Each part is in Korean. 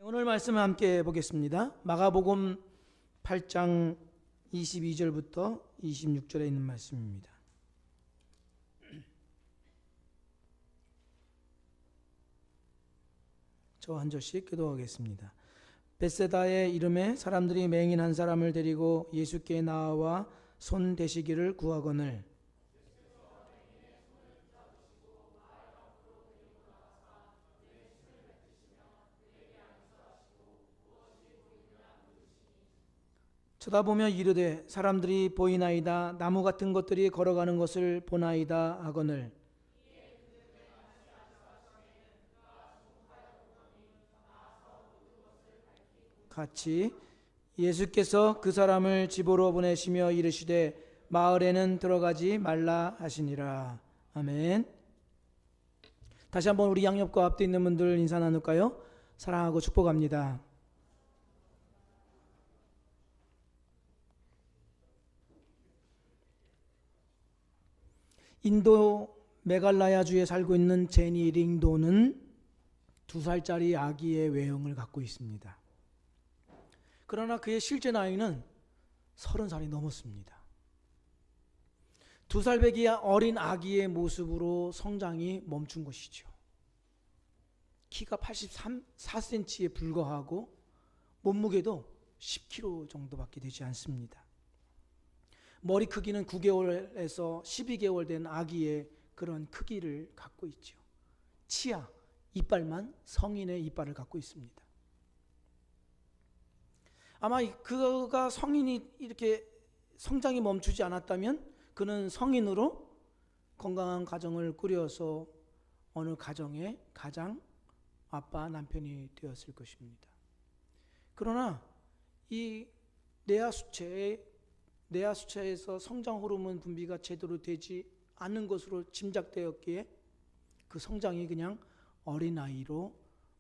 오늘 말씀을 함께 보겠습니다. 마가복음 8장 22절부터 26절에 있는 말씀입니다. 저 한 절씩 기도하겠습니다. 벳세다의 이름에 사람들이 맹인 한 사람을 데리고 예수께 나와 손 대시기를 구하거늘 쳐다보며 이르되 사람들이 보이나이다. 나무 같은 것들이 걸어가는 것을 보나이다 하거늘 같이 예수께서 그 사람을 집으로 보내시며 이르시되 마을에는 들어가지 말라 하시니라. 아멘. 다시 한번 우리 양옆과 앞에 있는 분들 인사 나눌까요? 사랑하고 축복합니다. 인도 메갈라야주에 살고 있는 제니 링도는 2살짜리 아기의 외형을 갖고 있습니다. 그러나 그의 실제 나이는 30살이 넘었습니다. 2살 배기 어린 아기의 모습으로 성장이 멈춘 것이죠. 키가 84cm에 불과하고 몸무게도 10kg 정도밖에 되지 않습니다. 머리 크기는 9개월에서 12개월 된 아기의 그런 크기를 갖고 있죠. 치아, 이빨만 성인의 이빨을 갖고 있습니다. 아마 그가 성인이 이렇게 성장이 멈추지 않았다면 그는 성인으로 건강한 가정을 꾸려서 어느 가정의 가장 아빠 남편이 되었을 것입니다. 그러나 이 내하수체에서 성장 호르몬 분비가 제대로 되지 않는 것으로 짐작되었기에 그 성장이 그냥 어린아이로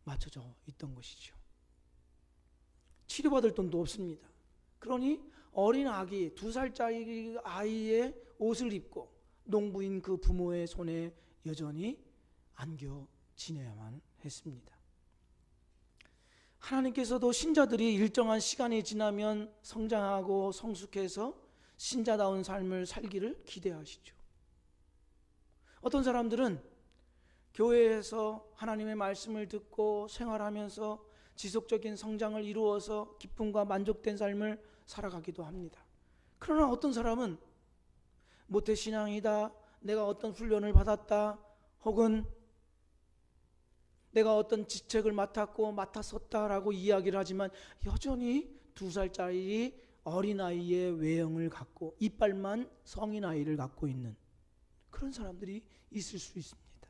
맞춰져 있던 것이죠. 치료받을 돈도 없습니다. 그러니 어린 아기, 2살짜리 아이의 옷을 입고 농부인 그 부모의 손에 여전히 안겨 지내야만 했습니다. 하나님께서도 신자들이 일정한 시간이 지나면 성장하고 성숙해서 신자다운 삶을 살기를 기대하시죠. 어떤 사람들은 교회에서 하나님의 말씀을 듣고 생활하면서 지속적인 성장을 이루어서 기쁨과 만족된 삶을 살아가기도 합니다. 그러나 어떤 사람은 모태신앙이다, 내가 어떤 훈련을 받았다, 혹은 내가 어떤 직책을 맡았었다라고 이야기를 하지만 여전히 2살짜리 어린아이의 외형을 갖고 이빨만 성인아이를 갖고 있는 그런 사람들이 있을 수 있습니다.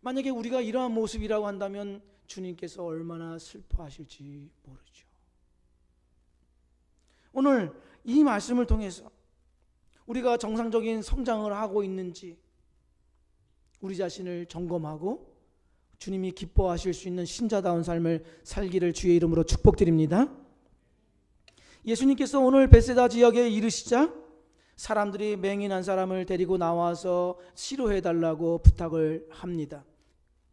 만약에 우리가 이러한 모습이라고 한다면 주님께서 얼마나 슬퍼하실지 모르죠. 오늘 이 말씀을 통해서 우리가 정상적인 성장을 하고 있는지 우리 자신을 점검하고 주님이 기뻐하실 수 있는 신자다운 삶을 살기를 주의 이름으로 축복드립니다. 예수님께서 오늘 벳세다 지역에 이르시자 사람들이 맹인 한 사람을 데리고 나와서 치료해달라고 부탁을 합니다.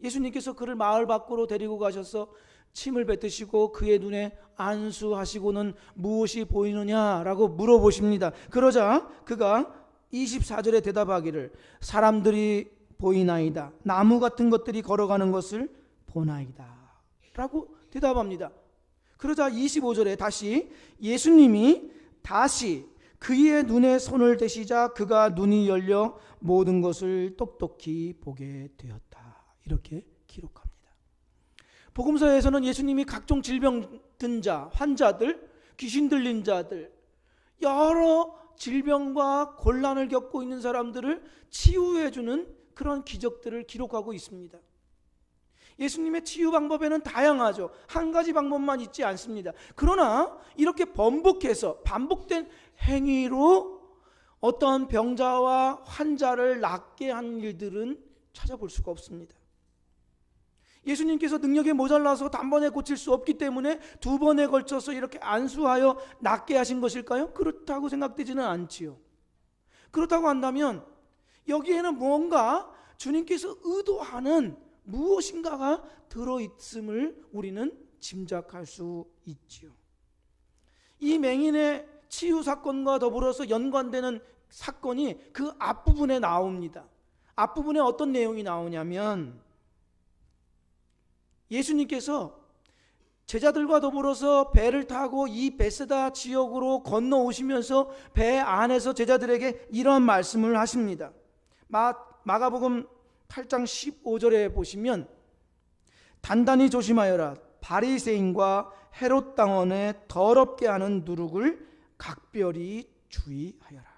예수님께서 그를 마을 밖으로 데리고 가셔서 침을 뱉으시고 그의 눈에 안수하시고는 무엇이 보이느냐라고 물어보십니다. 그러자 그가 24절에 대답하기를 사람들이 보이나이다. 나무 같은 것들이 걸어가는 것을 보나이다 라고 대답합니다. 그러자 25절에 다시 예수님이 다시 그의 눈에 손을 대시자 그가 눈이 열려 모든 것을 똑똑히 보게 되었다. 이렇게 기록합니다. 복음서에서는 예수님이 각종 질병 든 자, 환자들, 귀신 들린 자들, 여러 질병과 곤란을 겪고 있는 사람들을 치유해주는 그런 기적들을 기록하고 있습니다. 예수님의 치유 방법에는 다양하죠. 한 가지 방법만 있지 않습니다. 그러나 이렇게 반복된 행위로 어떠한 병자와 환자를 낫게 한 일들은 찾아볼 수가 없습니다. 예수님께서 능력이 모자라서 단번에 고칠 수 없기 때문에 2번에 걸쳐서 이렇게 안수하여 낫게 하신 것일까요? 그렇다고 생각되지는 않지요. 그렇다고 한다면 여기에는 뭔가 주님께서 의도하는 무엇인가가 들어있음을 우리는 짐작할 수 있지요. 이 맹인의 치유 사건과 더불어서 연관되는 사건이 그 앞부분에 나옵니다. 앞부분에 어떤 내용이 나오냐면 예수님께서 제자들과 더불어서 배를 타고 이 베세다 지역으로 건너오시면서 배 안에서 제자들에게 이런 말씀을 하십니다. 마가복음 8장 15절에 보시면 단단히 조심하여라. 바리새인과 헤롯 당원의 더럽게 하는 누룩을 각별히 주의하여라.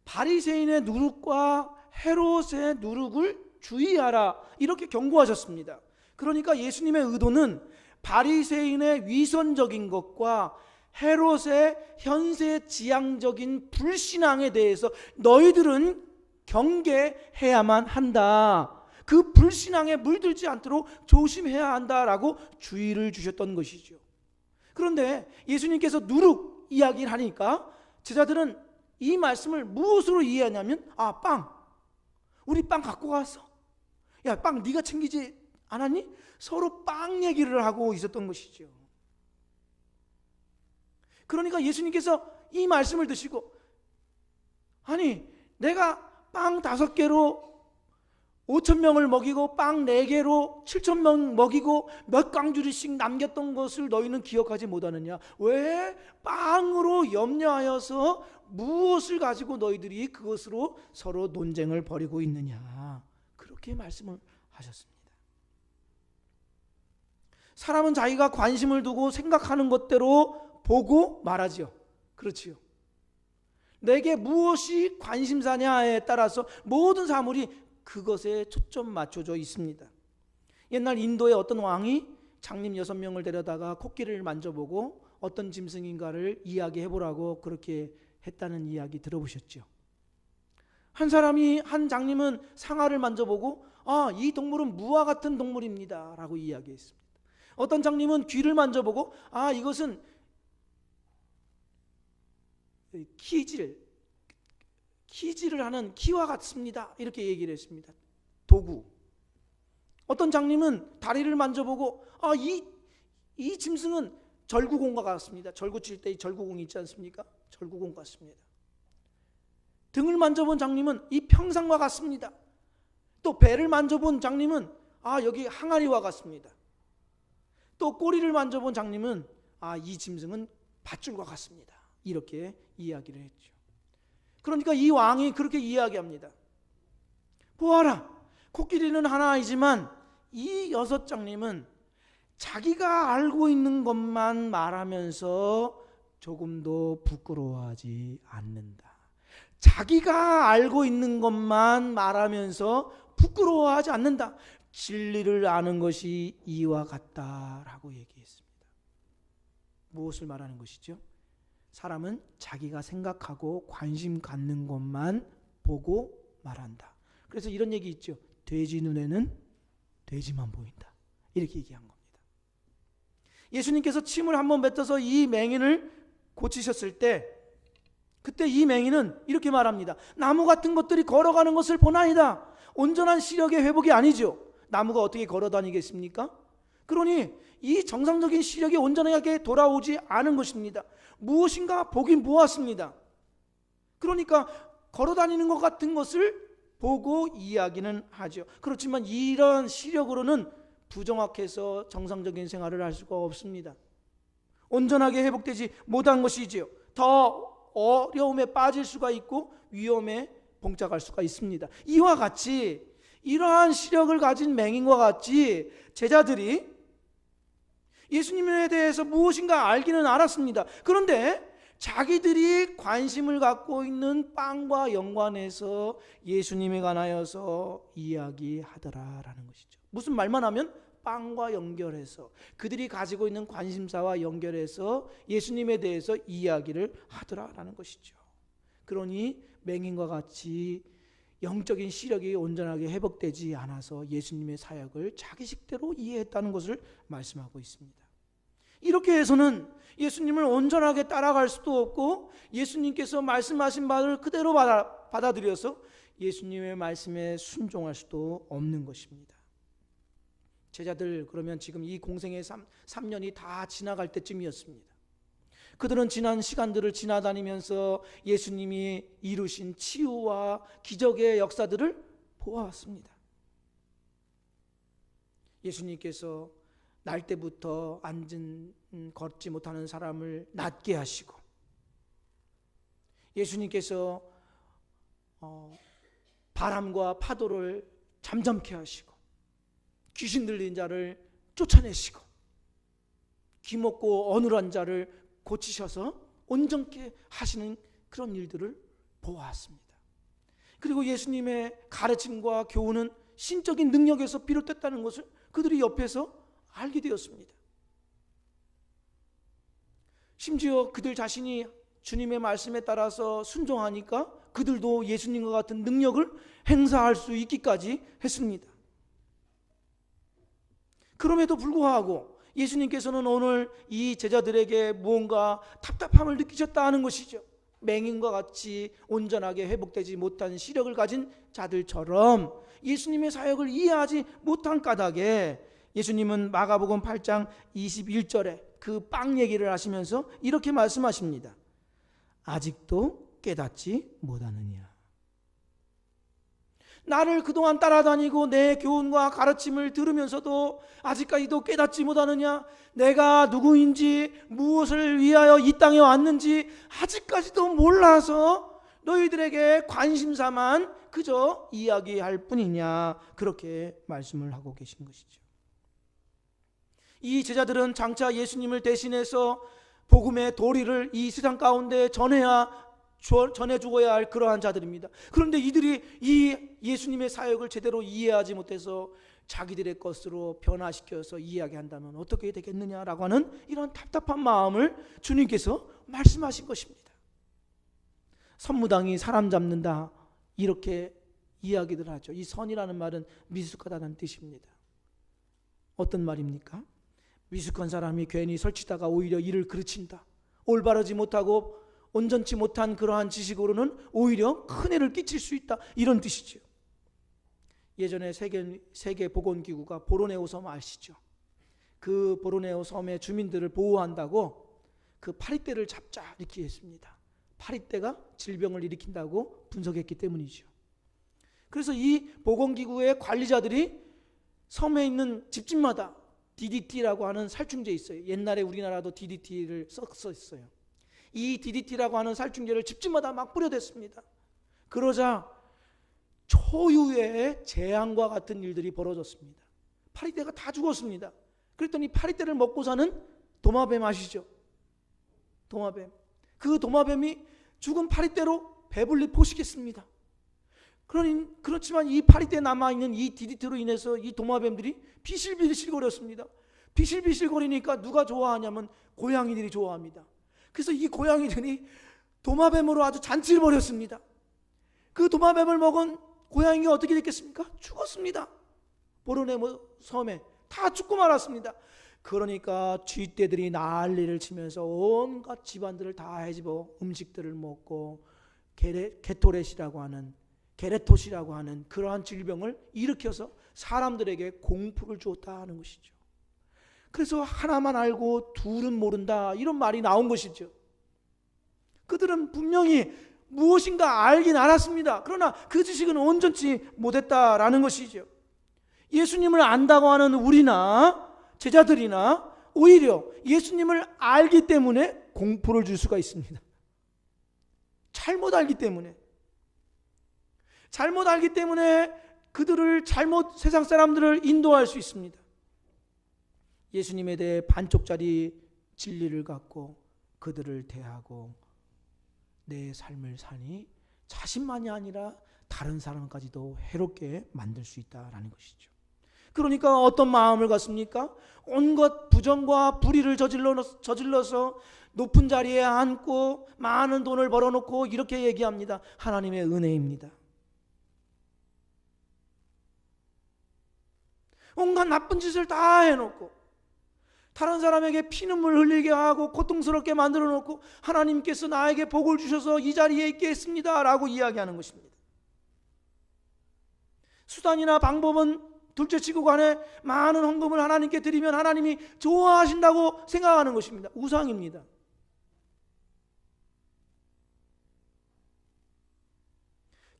바리새인의 누룩과 헤롯의 누룩을 주의하라, 이렇게 경고하셨습니다. 그러니까 예수님의 의도는 바리새인의 위선적인 것과 헤롯의 현세지향적인 불신앙에 대해서 너희들은 경계해야만 한다, 그 불신앙에 물들지 않도록 조심해야 한다라고 주의를 주셨던 것이죠. 그런데 예수님께서 누룩 이야기를 하니까 제자들은 이 말씀을 무엇으로 이해하냐면, 빵, 우리 빵 갖고 갔어, 야, 빵 네가 챙기지 않았니? 서로 빵 얘기를 하고 있었던 것이죠. 그러니까 예수님께서 이 말씀을 드시고, 아니 내가 빵 5개로 5,000명을 먹이고 빵 4개로 7,000명 먹이고 몇 광주리씩 남겼던 것을 너희는 기억하지 못하느냐? 왜 빵으로 염려하여서 무엇을 가지고 너희들이 그것으로 서로 논쟁을 벌이고 있느냐? 그렇게 말씀을 하셨습니다. 사람은 자기가 관심을 두고 생각하는 것대로 보고 말하지요. 그렇지요. 내게 무엇이 관심사냐에 따라서 모든 사물이 그것에 초점 맞춰져 있습니다. 옛날 인도의 어떤 왕이 장님 6명을 데려다가 코끼리를 만져보고 어떤 짐승인가를 이야기해보라고 그렇게 했다는 이야기 들어보셨죠? 한 장님은 상아를 만져보고 이 동물은 무와 같은 동물입니다 라고 이야기했습니다. 어떤 장님은 귀를 만져보고 이것은 키질을 하는 키와 같습니다 이렇게 얘기를 했습니다. 도구. 어떤 장님은 다리를 만져보고 이 짐승은 절구공과 같습니다. 절구 칠 때 절구공 있지 않습니까? 절구공 같습니다. 등을 만져본 장님은 이 평상과 같습니다. 또 배를 만져본 장님은 여기 항아리와 같습니다. 또 꼬리를 만져본 장님은 이 짐승은 밧줄과 같습니다. 이렇게 이야기를 했죠. 그러니까 이 왕이 그렇게 이야기합니다. 보아라, 코끼리는 하나이지만 이 6장님은 자기가 알고 있는 것만 말하면서 조금도 부끄러워하지 않는다. 자기가 알고 있는 것만 말하면서 부끄러워하지 않는다. 진리를 아는 것이 이와 같다라고 얘기했습니다. 무엇을 말하는 것이죠? 사람은 자기가 생각하고 관심 갖는 것만 보고 말한다. 그래서 이런 얘기 있죠. 돼지 눈에는 돼지만 보인다. 이렇게 얘기한 겁니다. 예수님께서 침을 한번 뱉어서 이 맹인을 고치셨을 때 그때 이 맹인은 이렇게 말합니다. 나무 같은 것들이 걸어가는 것을 보나이다. 온전한 시력의 회복이 아니죠. 나무가 어떻게 걸어 다니겠습니까? 그러니 이 정상적인 시력이 온전하게 돌아오지 않은 것입니다. 무엇인가 보긴 보았습니다. 그러니까 걸어다니는 것 같은 것을 보고 이야기는 하죠. 그렇지만 이런 시력으로는 부정확해서 정상적인 생활을 할 수가 없습니다. 온전하게 회복되지 못한 것이지요. 더 어려움에 빠질 수가 있고 위험에 봉착할 수가 있습니다. 이와 같이 이러한 시력을 가진 맹인과 같이 제자들이 예수님에 대해서 무엇인가 알기는 알았습니다. 그런데 자기들이 관심을 갖고 있는 빵과 연관해서 예수님에 관하여서 이야기하더라라는 것이죠. 무슨 말만 하면 빵과 연결해서 그들이 가지고 있는 관심사와 연결해서 예수님에 대해서 이야기를 하더라라는 것이죠. 그러니 맹인과 같이 영적인 시력이 온전하게 회복되지 않아서 예수님의 사역을 자기식대로 이해했다는 것을 말씀하고 있습니다. 이렇게 해서는 예수님을 온전하게 따라갈 수도 없고 예수님께서 말씀하신 바를 그대로 받아들여서 예수님의 말씀에 순종할 수도 없는 것입니다. 제자들 그러면 지금 이 공생의 3년이 다 지나갈 때쯤이었습니다. 그들은 지난 시간들을 지나다니면서 예수님이 이루신 치유와 기적의 역사들을 보아왔습니다. 예수님께서 날 때부터 걷지 못하는 사람을 낫게 하시고, 예수님께서 바람과 파도를 잠잠케 하시고, 귀신 들린 자를 쫓아내시고, 기먹고 어눌한 자를 고치셔서 온전케 하시는 그런 일들을 보아왔습니다. 그리고 예수님의 가르침과 교훈은 신적인 능력에서 비롯됐다는 것을 그들이 옆에서 알게 되었습니다. 심지어 그들 자신이 주님의 말씀에 따라서 순종하니까 그들도 예수님과 같은 능력을 행사할 수 있기까지 했습니다. 그럼에도 불구하고 예수님께서는 오늘 이 제자들에게 무언가 답답함을 느끼셨다는 것이죠. 맹인과 같이 온전하게 회복되지 못한 시력을 가진 자들처럼 예수님의 사역을 이해하지 못한 까닭에 예수님은 마가복음 8장 21절에 그 빵 얘기를 하시면서 이렇게 말씀하십니다. 아직도 깨닫지 못하느냐. 나를 그동안 따라다니고 내 교훈과 가르침을 들으면서도 아직까지도 깨닫지 못하느냐. 내가 누구인지, 무엇을 위하여 이 땅에 왔는지 아직까지도 몰라서 너희들에게 관심사만 그저 이야기할 뿐이냐. 그렇게 말씀을 하고 계신 것이죠. 이 제자들은 장차 예수님을 대신해서 복음의 도리를 이 세상 가운데 전해주어야 할 그러한 자들입니다. 그런데 이들이 이 예수님의 사역을 제대로 이해하지 못해서 자기들의 것으로 변화시켜서 이야기한다면 어떻게 되겠느냐라고 하는 이런 답답한 마음을 주님께서 말씀하신 것입니다. 선무당이 사람 잡는다 이렇게 이야기들 하죠. 이 선이라는 말은 미숙하다는 뜻입니다. 어떤 말입니까? 미숙한 사람이 괜히 설치다가 오히려 일을 그르친다. 올바르지 못하고 온전치 못한 그러한 지식으로는 오히려 큰 해를 끼칠 수 있다. 이런 뜻이죠. 예전에 세계보건기구가 보르네오 섬 아시죠? 그 보르네오 섬의 주민들을 보호한다고 그 파리떼를 잡자 이렇게 했습니다. 파리떼가 질병을 일으킨다고 분석했기 때문이죠. 그래서 이 보건기구의 관리자들이 섬에 있는 집집마다 DDT라고 하는 살충제 있어요. 옛날에 우리나라도 DDT를 썼어요. 이 DDT라고 하는 살충제를 집집마다 막 뿌려댔습니다. 그러자 초유의 재앙과 같은 일들이 벌어졌습니다. 파리떼가 다 죽었습니다. 그랬더니 파리떼를 먹고 사는 도마뱀 아시죠? 도마뱀. 그 도마뱀이 죽은 파리떼로 배불리 포식했습니다. 그렇지만 이 파리떼에 남아있는 이 DDT로 인해서 이 도마뱀들이 비실비실거렸습니다. 비실비실거리니까 누가 좋아하냐면 고양이들이 좋아합니다. 그래서 이 고양이들이 도마뱀으로 아주 잔치를 벌였습니다. 그 도마뱀을 먹은 고양이가 어떻게 됐겠습니까? 죽었습니다. 보르네오 섬에 다 죽고 말았습니다. 그러니까 쥐떼들이 난리를 치면서 온갖 집안들을 다 해집어 음식들을 먹고 게토렛이라고 하는 게레토시라고 하는 그러한 질병을 일으켜서 사람들에게 공포를 주었다 하는 것이죠. 그래서 하나만 알고 둘은 모른다 이런 말이 나온 것이죠. 그들은 분명히 무엇인가 알긴 알았습니다. 그러나 그 지식은 온전치 못했다라는 것이죠. 예수님을 안다고 하는 우리나 제자들이나 오히려 예수님을 알기 때문에 공포를 줄 수가 있습니다. 잘못 알기 때문에 그들을 세상 사람들을 인도할 수 있습니다. 예수님에 대해 반쪽짜리 진리를 갖고 그들을 대하고 내 삶을 사니 자신만이 아니라 다른 사람까지도 해롭게 만들 수 있다라는 것이죠. 그러니까 어떤 마음을 갖습니까? 온갖 부정과 불의를 저질러서 높은 자리에 앉고 많은 돈을 벌어놓고 이렇게 얘기합니다. 하나님의 은혜입니다. 온갖 나쁜 짓을 다 해놓고 다른 사람에게 피눈물 흘리게 하고 고통스럽게 만들어 놓고 하나님께서 나에게 복을 주셔서 이 자리에 있게 했습니다 라고 이야기하는 것입니다. 수단이나 방법은 둘째치고 간에 많은 헌금을 하나님께 드리면 하나님이 좋아하신다고 생각하는 것입니다. 우상입니다.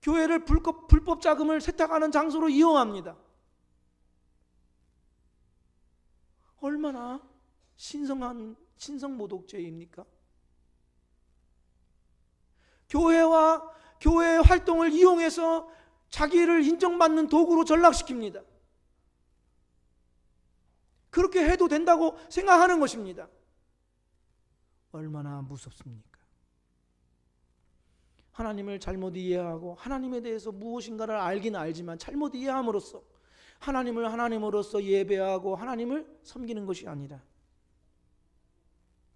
교회를 불법 자금을 세탁하는 장소로 이용합니다. 얼마나 신성한 신성모독죄입니까? 교회와 교회의 활동을 이용해서 자기를 인정받는 도구로 전락시킵니다. 그렇게 해도 된다고 생각하는 것입니다. 얼마나 무섭습니까? 하나님을 잘못 이해하고 하나님에 대해서 무엇인가를 알긴 알지만 잘못 이해함으로써 하나님을 하나님으로서 예배하고 하나님을 섬기는 것이 아니라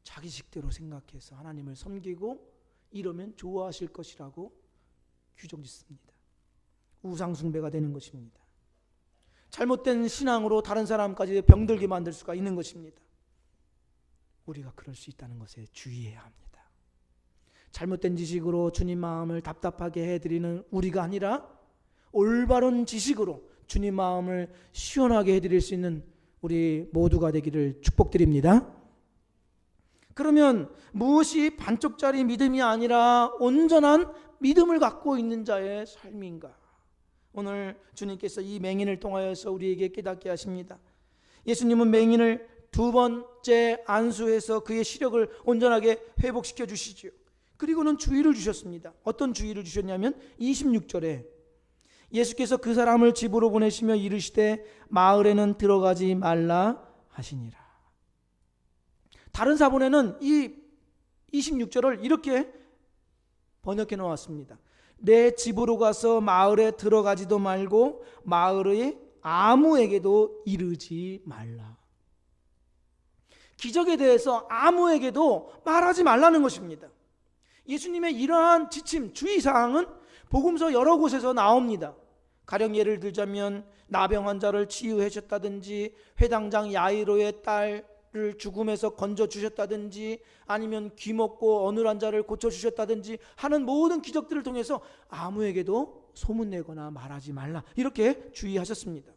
자기식대로 생각해서 하나님을 섬기고 이러면 좋아하실 것이라고 규정짓습니다. 우상숭배가 되는 것입니다. 잘못된 신앙으로 다른 사람까지 병들게 만들 수가 있는 것입니다. 우리가 그럴 수 있다는 것에 주의해야 합니다. 잘못된 지식으로 주님 마음을 답답하게 해드리는 우리가 아니라 올바른 지식으로 주님 마음을 시원하게 해드릴 수 있는 우리 모두가 되기를 축복드립니다. 그러면 무엇이 반쪽짜리 믿음이 아니라 온전한 믿음을 갖고 있는 자의 삶인가? 오늘 주님께서 이 맹인을 통하여서 우리에게 깨닫게 하십니다. 예수님은 맹인을 두 번째 안수해서 그의 시력을 온전하게 회복시켜 주시죠. 그리고는 주의를 주셨습니다. 어떤 주의를 주셨냐면 26절에 예수께서 그 사람을 집으로 보내시며 이르시되 마을에는 들어가지 말라 하시니라. 다른 사본에는 이 26절을 이렇게 번역해 놓았습니다. 내 집으로 가서 마을에 들어가지도 말고 마을의 아무에게도 이르지 말라. 기적에 대해서 아무에게도 말하지 말라는 것입니다. 예수님의 이러한 지침, 주의사항은 복음서 여러 곳에서 나옵니다. 가령 예를 들자면 나병 환자를 치유해 주셨다든지 회당장 야이로의 딸을 죽음에서 건져 주셨다든지 아니면 귀먹고 어눌한 자를 고쳐 주셨다든지 하는 모든 기적들을 통해서 아무에게도 소문내거나 말하지 말라 이렇게 주의하셨습니다.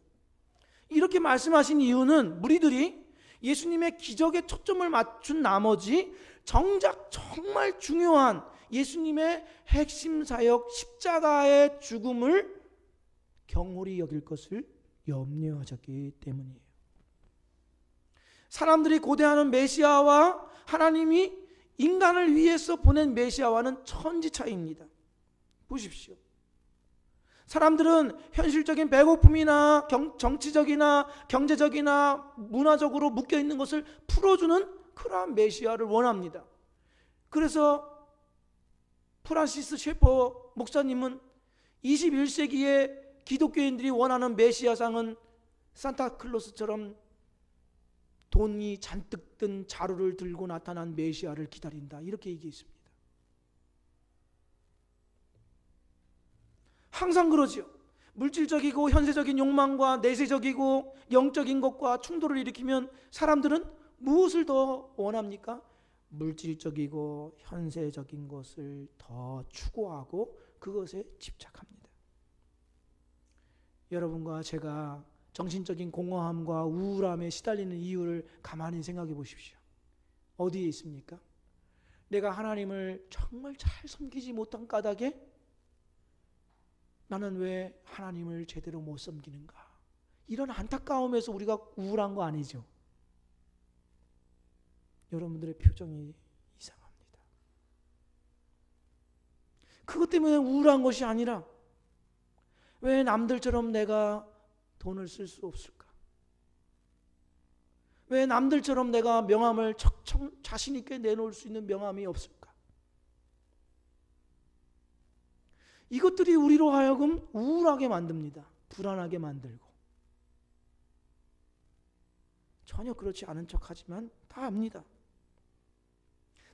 이렇게 말씀하신 이유는 무리들이 예수님의 기적에 초점을 맞춘 나머지 정작 정말 중요한 예수님의 핵심 사역 십자가의 죽음을 경홀히 여길 것을 염려하셨기 때문이에요. 사람들이 고대하는 메시아와 하나님이 인간을 위해서 보낸 메시아와는 천지 차이입니다. 보십시오. 사람들은 현실적인 배고픔이나 정치적이나 경제적이나 문화적으로 묶여있는 것을 풀어주는 그러한 메시아를 원합니다. 그래서 프란시스 셰퍼 목사님은 21세기에 기독교인들이 원하는 메시아상은 산타클로스처럼 돈이 잔뜩 든 자루를 들고 나타난 메시아를 기다린다 이렇게 얘기했습니다. 항상 그러지요. 물질적이고 현세적인 욕망과 내세적이고 영적인 것과 충돌을 일으키면 사람들은 무엇을 더 원합니까? 물질적이고 현세적인 것을 더 추구하고 그것에 집착합니다. 여러분과 제가 정신적인 공허함과 우울함에 시달리는 이유를 가만히 생각해 보십시오. 어디에 있습니까? 내가 하나님을 정말 잘 섬기지 못한 까닭에 나는 왜 하나님을 제대로 못 섬기는가? 이런 안타까움에서 우리가 우울한 거 아니죠? 여러분들의 표정이 이상합니다. 그것 때문에 우울한 것이 아니라 왜 남들처럼 내가 돈을 쓸 수 없을까? 왜 남들처럼 내가 명함을 자신 있게 내놓을 수 있는 명함이 없을까? 이것들이 우리로 하여금 우울하게 만듭니다. 불안하게 만들고. 전혀 그렇지 않은 척하지만 다 압니다.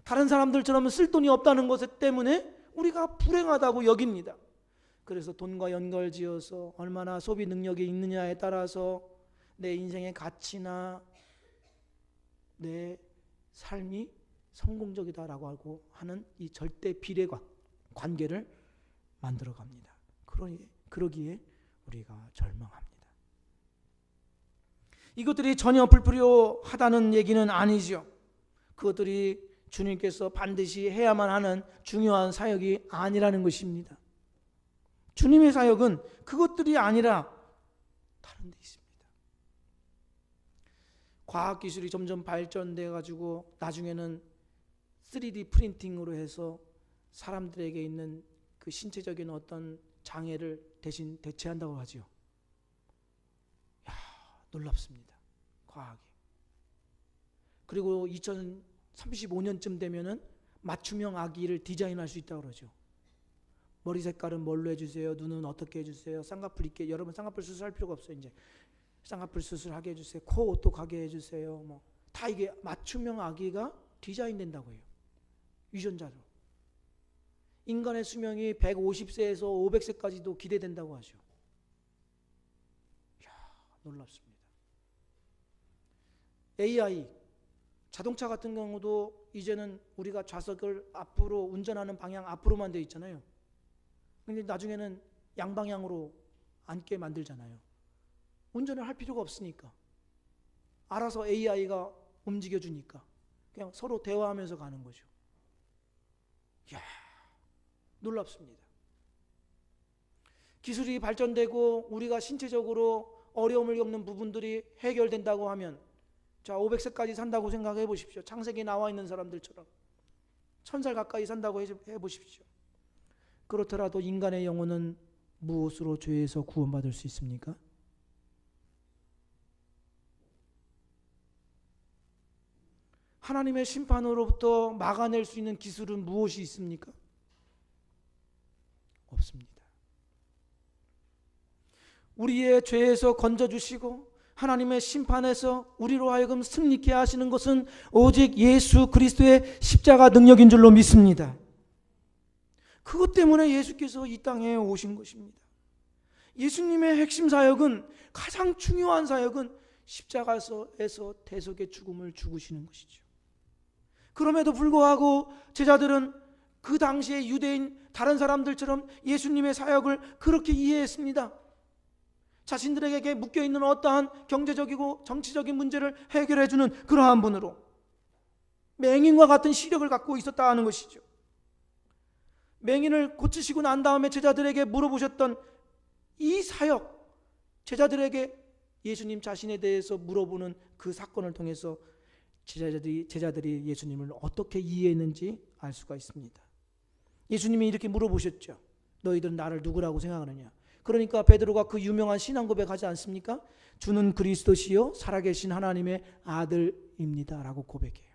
다른 사람들처럼 쓸 돈이 없다는 것 때문에 우리가 불행하다고 여깁니다. 그래서 돈과 연결지어서 얼마나 소비 능력이 있느냐에 따라서 내 인생의 가치나 내 삶이 성공적이다라고 하는 이 절대 비례 관계를 만들어갑니다. 그러기에 우리가 절망합니다. 이것들이 전혀 불필요하다는 얘기는 아니죠. 그것들이 주님께서 반드시 해야만 하는 중요한 사역이 아니라는 것입니다. 주님의 사역은 그것들이 아니라 다른 데 있습니다. 과학기술이 점점 발전돼 가지고 나중에는 3D 프린팅으로 해서 사람들에게 있는 그 신체적인 어떤 장애를 대신 대체한다고 하죠. 야, 놀랍습니다. 과학이. 그리고 2035년쯤 되면은 맞춤형 아기를 디자인할 수 있다고 그러죠. 머리 색깔은 뭘로 해주세요? 눈은 어떻게 해주세요? 쌍꺼풀 있게. 여러분 쌍꺼풀 수술할 필요가 없어요. 이제 쌍꺼풀 수술하게 해주세요. 코 어떡하게 해주세요. 뭐 다 이게 맞춤형 아기가 디자인된다고 해요. 유전자로. 인간의 수명이 150세에서 500세까지도 기대된다고 하죠. 이야, 놀랍습니다. AI, 자동차 같은 경우도 이제는 우리가 좌석을 앞으로 운전하는 방향 앞으로만 되어 있잖아요. 근데 나중에는 양방향으로 앉게 만들잖아요. 운전을 할 필요가 없으니까. 알아서 AI가 움직여주니까 그냥 서로 대화하면서 가는 거죠. 이야, 놀랍습니다. 기술이 발전되고 우리가 신체적으로 어려움을 겪는 부분들이 해결된다고 하면, 자, 500세까지 산다고 생각해 보십시오. 창세기에 나와 있는 사람들처럼 1000살 가까이 산다고 해 보십시오. 그렇더라도 인간의 영혼은 무엇으로 죄에서 구원받을 수 있습니까? 하나님의 심판으로부터 막아낼 수 있는 기술은 무엇이 있습니까? 없습니다. 우리의 죄에서 건져주시고 하나님의 심판에서 우리로 하여금 승리케 하시는 것은 오직 예수 그리스도의 십자가 능력인 줄로 믿습니다. 그것 때문에 예수께서 이 땅에 오신 것입니다. 예수님의 핵심 사역은, 가장 중요한 사역은 십자가에서 대속의 죽음을 죽으시는 것이죠. 그럼에도 불구하고 제자들은 그 당시에 유대인 다른 사람들처럼 예수님의 사역을 그렇게 이해했습니다. 자신들에게 묶여있는 어떠한 경제적이고 정치적인 문제를 해결해주는 그러한 분으로 맹인과 같은 시력을 갖고 있었다 하는 것이죠. 맹인을 고치시고 난 다음에 제자들에게 물어보셨던 이 사역, 제자들에게 예수님 자신에 대해서 물어보는 그 사건을 통해서 제자들이 예수님을 어떻게 이해했는지 알 수가 있습니다. 예수님이 이렇게 물어보셨죠. 너희들은 나를 누구라고 생각하느냐? 그러니까 베드로가 그 유명한 신앙 고백하지 않습니까? 주는 그리스도시요 살아계신 하나님의 아들입니다 라고 고백해요.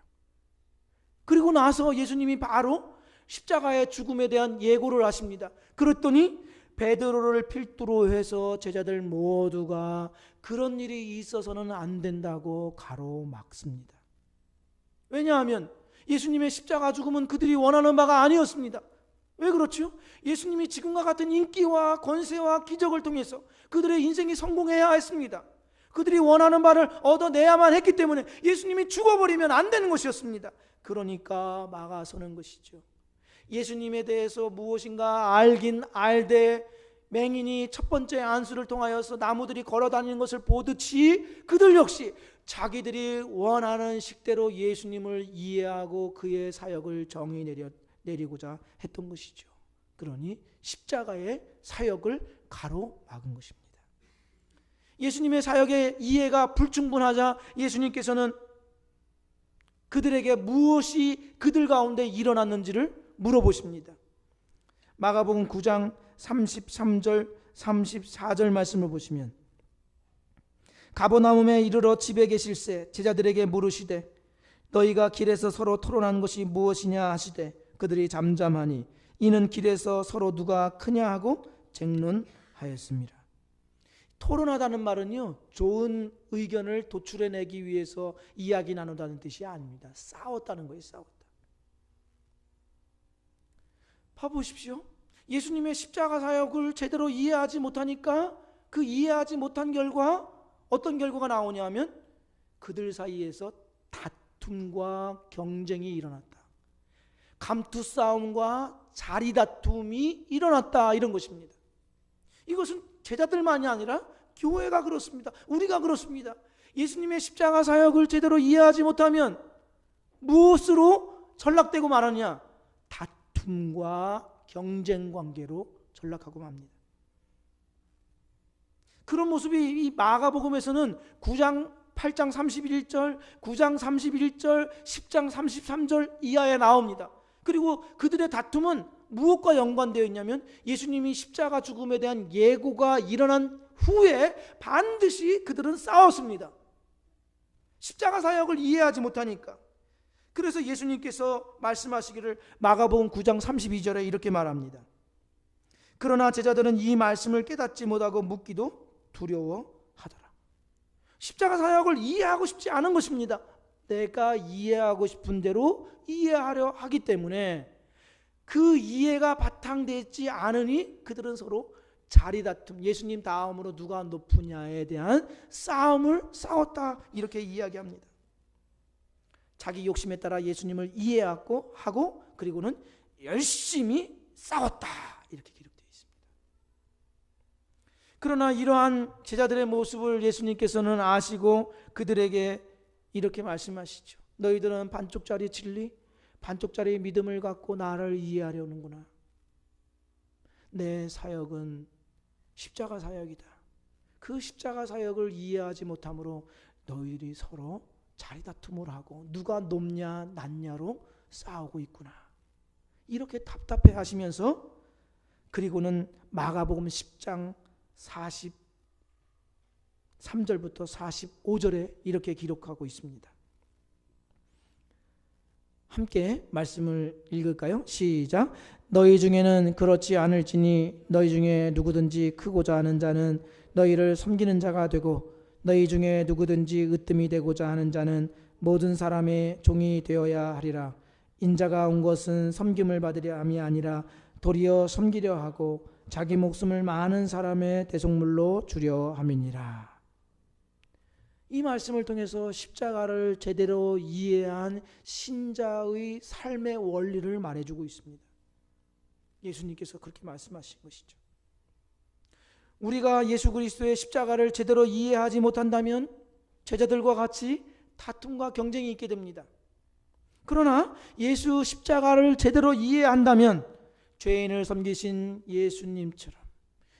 그리고 나서 예수님이 바로 십자가의 죽음에 대한 예고를 하십니다. 그랬더니 베드로를 필두로 해서 제자들 모두가 그런 일이 있어서는 안 된다고 가로막습니다. 왜냐하면 예수님의 십자가 죽음은 그들이 원하는 바가 아니었습니다. 왜 그렇죠? 예수님이 지금과 같은 인기와 권세와 기적을 통해서 그들의 인생이 성공해야 했습니다. 그들이 원하는 바를 얻어내야만 했기 때문에 예수님이 죽어버리면 안 되는 것이었습니다. 그러니까 막아서는 것이죠. 예수님에 대해서 무엇인가 알긴 알되 맹인이 첫 번째 안수를 통하여서 나무들이 걸어다니는 것을 보듯이 그들 역시 자기들이 원하는 식대로 예수님을 이해하고 그의 사역을 정의 내리고자 했던 것이죠. 그러니 십자가의 사역을 가로막은 것입니다. 예수님의 사역의 이해가 불충분하자 예수님께서는 그들에게 무엇이 그들 가운데 일어났는지를 물어보십니다. 마가복음 9장 33절 34절 말씀을 보시면, 가버나움에 이르러 집에 계실새 제자들에게 물으시되 너희가 길에서 서로 토론한 것이 무엇이냐 하시되 그들이 잠잠하니 이는 길에서 서로 누가 크냐 하고 쟁론하였습니다. 토론하다는 말은요, 좋은 의견을 도출해내기 위해서 이야기 나누다는 뜻이 아닙니다. 싸웠다는 거예요. 싸웠다. 봐보십시오. 예수님의 십자가 사역을 제대로 이해하지 못하니까 그 이해하지 못한 결과 어떤 결과가 나오냐면 그들 사이에서 다툼과 경쟁이 일어났다. 감투 싸움과 자리 다툼이 일어났다, 이런 것입니다. 이것은 제자들만이 아니라 교회가 그렇습니다. 우리가 그렇습니다. 예수님의 십자가 사역을 제대로 이해하지 못하면 무엇으로 전락되고 말하냐? 다툼과 경쟁 관계로 전락하고 맙니다. 그런 모습이 이 마가복음에서는 9장 8장 31절, 9장 31절, 10장 33절 이하에 나옵니다. 그리고 그들의 다툼은 무엇과 연관되어 있냐면 예수님이 십자가 죽음에 대한 예고가 일어난 후에 반드시 그들은 싸웠습니다. 십자가 사역을 이해하지 못하니까. 그래서 예수님께서 말씀하시기를 마가복음 9장 32절에 이렇게 말합니다. 그러나 제자들은 이 말씀을 깨닫지 못하고 묻기도 두려워하더라. 십자가 사역을 이해하고 싶지 않은 것입니다. 내가 이해하고 싶은 대로 이해하려 하기 때문에 그 이해가 바탕되지 않으니 그들은 서로 자리다툼, 예수님 다음으로 누가 높으냐에 대한 싸움을 싸웠다, 이렇게 이야기합니다. 자기 욕심에 따라 예수님을 이해하고 하고 그리고는 열심히 싸웠다, 이렇게 기록되어 있습니다. 그러나 이러한 제자들의 모습을 예수님께서는 아시고 그들에게 이렇게 말씀하시죠. 너희들은 반쪽짜리 진리, 반쪽짜리 믿음을 갖고 나를 이해하려는구나. 내 사역은 십자가 사역이다. 그 십자가 사역을 이해하지 못함으로 너희들이 서로 자리다툼을 하고 누가 높냐 낮냐로 싸우고 있구나. 이렇게 답답해 하시면서 그리고는 마가복음 10장 43절부터 45절에 이렇게 기록하고 있습니다. 함께 말씀을 읽을까요? 시작. 너희 중에는 그렇지 않을지니 너희 중에 누구든지 크고자 하는 자는 너희를 섬기는 자가 되고 너희 중에 누구든지 으뜸이 되고자 하는 자는 모든 사람의 종이 되어야 하리라. 인자가 온 것은 섬김을 받으려 함이 아니라 도리어 섬기려 하고 자기 목숨을 많은 사람의 대속물로 주려 함이니라. 이 말씀을 통해서 십자가를 제대로 이해한 신자의 삶의 원리를 말해주고 있습니다. 예수님께서 그렇게 말씀하신 것이죠. 우리가 예수 그리스도의 십자가를 제대로 이해하지 못한다면 제자들과 같이 다툼과 경쟁이 있게 됩니다. 그러나 예수 십자가를 제대로 이해한다면 죄인을 섬기신 예수님처럼,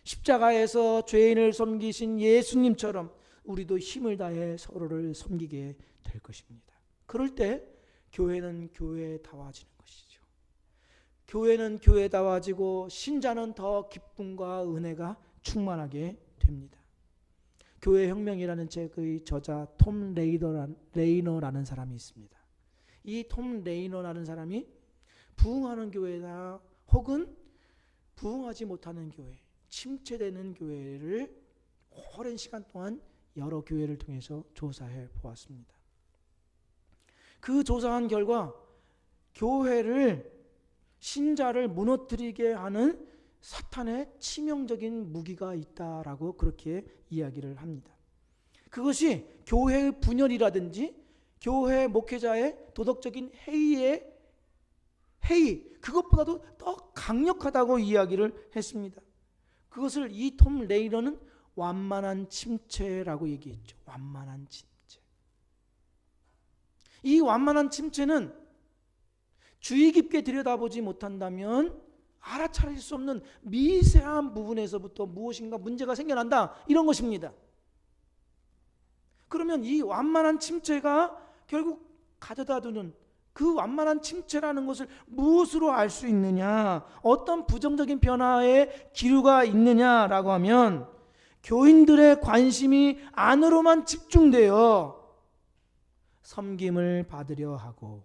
십자가에서 죄인을 섬기신 예수님처럼 우리도 힘을 다해 서로를 섬기게 될 것입니다. 그럴 때 교회는 교회다워지는 것이죠. 교회는 교회다워지고 신자는 더 기쁨과 은혜가 충만하게 됩니다. 교회 혁명이라는 책의 저자 톰 레이너라는 사람이 있습니다. 이 톰 레이너라는 사람이 부흥하는 교회나 혹은 부흥하지 못하는 교회, 침체되는 교회를 오랜 시간 동안 여러 교회를 통해서 조사해 보았습니다. 그 조사한 결과 교회를, 신자를 무너뜨리게 하는 사탄의 치명적인 무기가 있다라고 그렇게 이야기를 합니다. 그것이 교회의 분열이라든지 교회 목회자의 도덕적인 회의, 그것보다도 더 강력하다고 이야기를 했습니다. 그것을 이 톰 레이너는 완만한 침체라고 얘기했죠. 완만한 침체. 이 완만한 침체는 주의 깊게 들여다보지 못한다면 알아차릴 수 없는 미세한 부분에서부터 무엇인가 문제가 생겨난다, 이런 것입니다. 그러면 이 완만한 침체가 결국 가져다 두는 그 완만한 침체라는 것을 무엇으로 알 수 있느냐, 어떤 부정적인 변화의 기류가 있느냐라고 하면 교인들의 관심이 안으로만 집중되어 섬김을 받으려 하고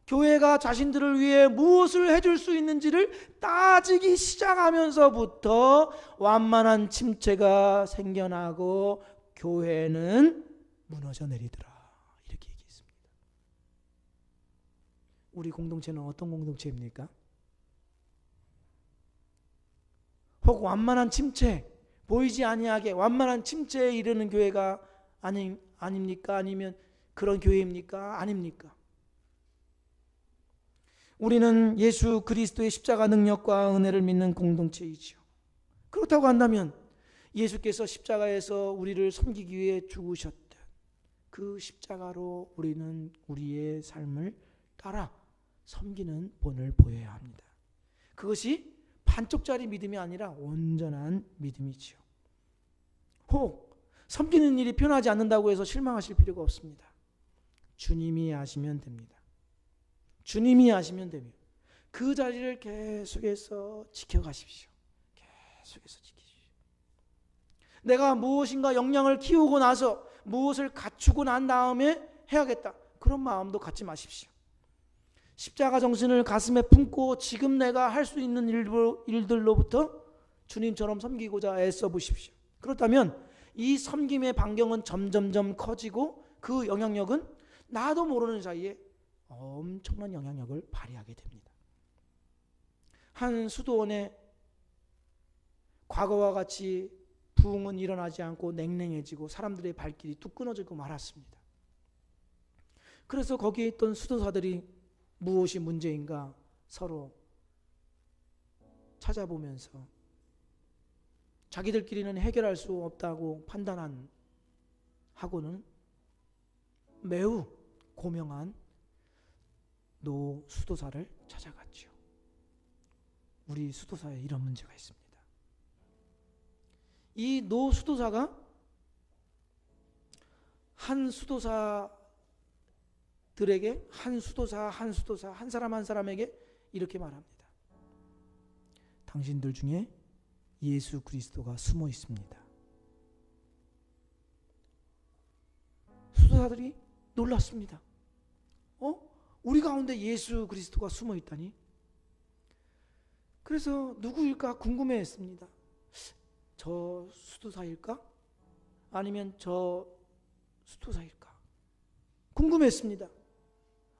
교회가 자신들을 위해 무엇을 해줄 수 있는지를 따지기 시작하면서부터 완만한 침체가 생겨나고 교회는 무너져 내리더라, 이렇게 얘기했습니다. 우리 공동체는 어떤 공동체입니까? 혹 완만한 침체, 보이지 아니하게 완만한 침체에 이르는 교회가 아닙니까? 아니면 그런 교회입니까? 아닙니까? 우리는 예수 그리스도의 십자가 능력과 은혜를 믿는 공동체이죠. 그렇다고 한다면 예수께서 십자가에서 우리를 섬기기 위해 죽으셨듯 그 십자가로 우리는 우리의 삶을 따라 섬기는 본을 보여야 합니다. 그것이 반쪽짜리 믿음이 아니라 온전한 믿음이지요. 혹 섬기는 일이 편하지 않는다고 해서 실망하실 필요가 없습니다. 주님이 하시면 됩니다. 주님이 하시면 됩니다. 그 자리를 계속해서 지켜가십시오. 계속해서 지키십시오. 내가 무엇인가 역량을 키우고 나서 무엇을 갖추고 난 다음에 해야겠다, 그런 마음도 갖지 마십시오. 십자가 정신을 가슴에 품고 지금 내가 할 수 있는 일들로부터 주님처럼 섬기고자 애써 보십시오. 그렇다면 이 섬김의 반경은 점점점 커지고 그 영향력은 나도 모르는 사이에 엄청난 영향력을 발휘하게 됩니다. 한 수도원에 과거와 같이 부흥은 일어나지 않고 냉랭해지고 사람들의 발길이 뚝 끊어지고 말았습니다. 그래서 거기에 있던 수도사들이 무엇이 문제인가 서로 찾아보면서 자기들끼리는 해결할 수 없다고 판단한 하고는 매우 고명한 노 수도사를 찾아갔죠. 우리 수도사에 이런 문제가 있습니다. 이 노 수도사가 한 수도사들에게 한 사람 한 사람에게 이렇게 말합니다. 당신들 중에 예수 그리스도가 숨어 있습니다. 수도사들이 놀랐습니다. 우리 가운데 예수 그리스도가 숨어 있다니? 그래서 누구일까 궁금해했습니다. 저 수도사일까? 아니면 저 수도사일까? 궁금했습니다.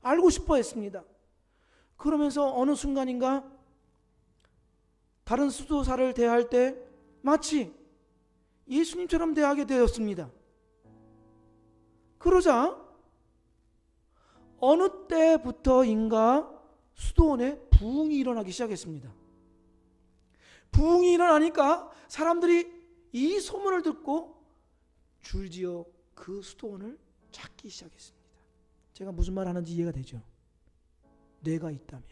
알고 싶어 했습니다. 그러면서 어느 순간인가 다른 수도사를 대할 때 마치 예수님처럼 대하게 되었습니다. 그러자 어느 때부터인가 수도원에 부흥이 일어나기 시작했습니다. 부흥이 일어나니까 사람들이 이 소문을 듣고 줄지어 그 수도원을 찾기 시작했습니다. 제가 무슨 말 하는지 이해가 되죠? 뇌가 있다면.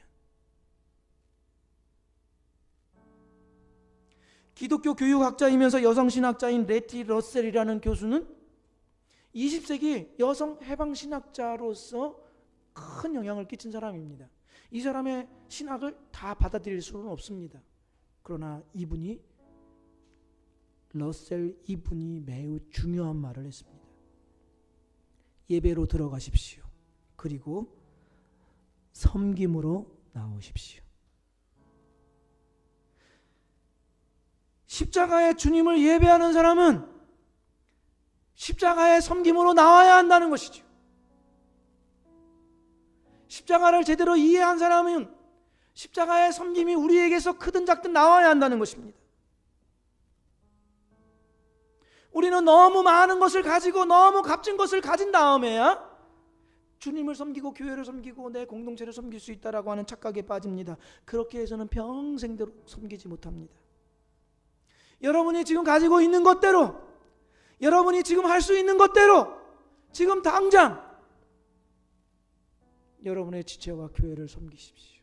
기독교 교육학자이면서 여성신학자인 레티 러셀이라는 교수는 20세기 여성 해방신학자로서 큰 영향을 끼친 사람입니다. 이 사람의 신학을 다 받아들일 수는 없습니다. 그러나 러셀 이분이 매우 중요한 말을 했습니다. 예배로 들어가십시오. 그리고 섬김으로 나오십시오. 십자가의 주님을 예배하는 사람은 십자가의 섬김으로 나와야 한다는 것이죠. 십자가를 제대로 이해한 사람은 십자가의 섬김이 우리에게서 크든 작든 나와야 한다는 것입니다. 우리는 너무 많은 것을 가지고 너무 값진 것을 가진 다음에야 주님을 섬기고 교회를 섬기고 내 공동체를 섬길 수 있다라고 하는 착각에 빠집니다. 그렇게 해서는 평생대로 섬기지 못합니다. 여러분이 지금 가지고 있는 것대로, 여러분이 지금 할 수 있는 것대로, 지금 당장 여러분의 지체와 교회를 섬기십시오.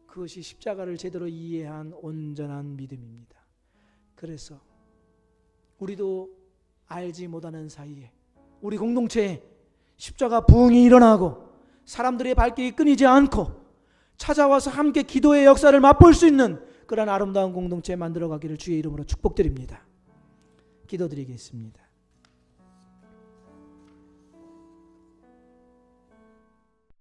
그것이 십자가를 제대로 이해한 온전한 믿음입니다. 그래서 우리도 알지 못하는 사이에 우리 공동체에 십자가 부흥이 일어나고 사람들의 발길이 끊이지 않고 찾아와서 함께 기도의 역사를 맛볼 수 있는 그런 아름다운 공동체 만들어가기를 주의 이름으로 축복드립니다. 기도드리겠습니다.